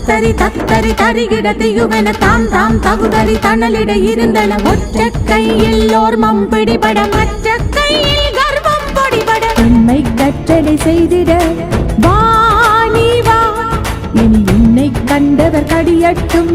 தத்தரி தத்தரி தரிகிட தியுவென தாம் தாம் தகுதறி தணலிட இருந்தன ஒற்ற கையில் ஓர்மம் பிடிபட மற்ற கையில் கர்வம் பொடிபட உண்மை கற்றடை செய்திட வா நீ வா இனி உன்னை கண்டவர் கடியட்டும்